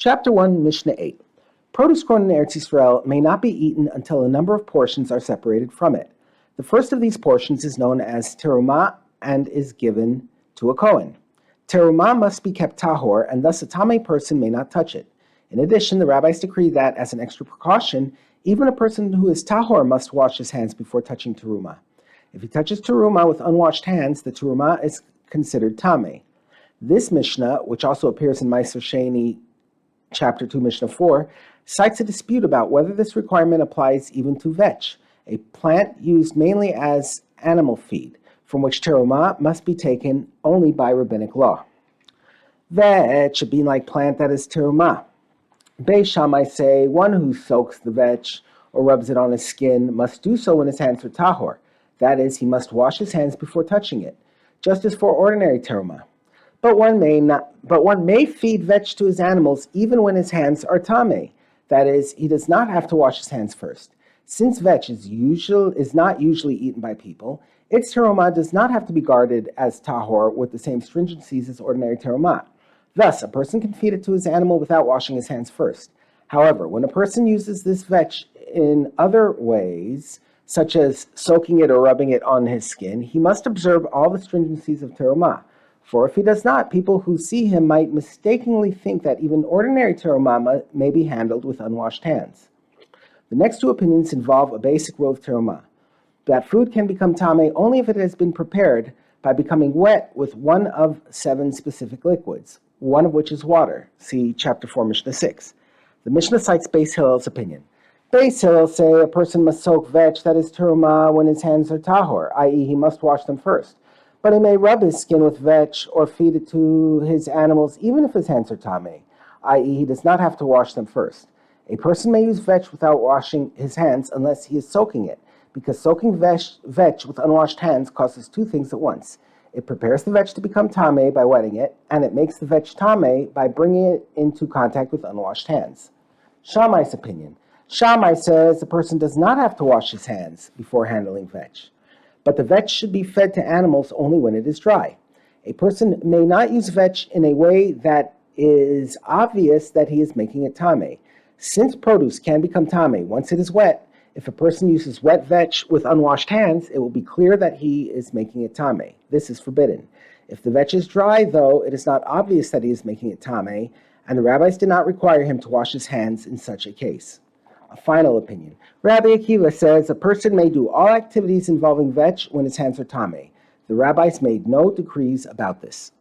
Chapter 1, Mishnah 8. Produce grown in Eretz Yisrael may not be eaten until a number of portions are separated from it. The first of these portions is known as terumah and is given to a Kohen. Terumah must be kept tahor, and thus a tamei person may not touch it. In addition, the rabbis decree that, as an extra precaution, even a person who is tahor must wash his hands before touching terumah. If he touches terumah with unwashed hands, the terumah is considered tamei. This Mishnah, which also appears in Ma'aser Sheni, Chapter 2, Mishnah 4, cites a dispute about whether this requirement applies even to vetch, a plant used mainly as animal feed, from which terumah must be taken only by rabbinic law. Vetch, a bean-like plant that is terumah. Beis Shammai say one who soaks the vetch or rubs it on his skin must do so when his hands are tahor. That is, he must wash his hands before touching it, just as for ordinary terumah. But one may feed vetch to his animals even when his hands are tamei. That is, he does not have to wash his hands first. Since vetch is not usually eaten by people, its terumah does not have to be guarded as tahor with the same stringencies as ordinary terumah. Thus, a person can feed it to his animal without washing his hands first. However, when a person uses this vetch in other ways, such as soaking it or rubbing it on his skin, he must observe all the stringencies of terumah. For if he does not, people who see him might mistakenly think that even ordinary terumah may be handled with unwashed hands. The next two opinions involve a basic rule of terumah, that food can become tamei only if it has been prepared by becoming wet with one of 7 specific liquids, one of which is water. See Chapter 4, Mishnah 6. The Mishnah cites Beis Hillel's opinion. Beis Hillel say a person must soak vetch, that is terumah, when his hands are tahor, i.e. he must wash them first. But he may rub his skin with vetch or feed it to his animals even if his hands are tamei, i.e. he does not have to wash them first. A person may use vetch without washing his hands unless he is soaking it, because soaking vetch with unwashed hands causes 2 things at once. It prepares the vetch to become tamei by wetting it, and it makes the vetch tamei by bringing it into contact with unwashed hands. Shammai's opinion. Shammai says a person does not have to wash his hands before handling vetch, but the vetch should be fed to animals only when it is dry. A person may not use vetch in a way that is obvious that he is making it tamei. Since produce can become tamei once it is wet, if a person uses wet vetch with unwashed hands, it will be clear that he is making it tamei. This is forbidden. If the vetch is dry, though, it is not obvious that he is making it tamei, and the rabbis did not require him to wash his hands in such a case. A final opinion. Rabbi Akiva says a person may do all activities involving vetch when his hands are tamei. The rabbis made no decrees about this.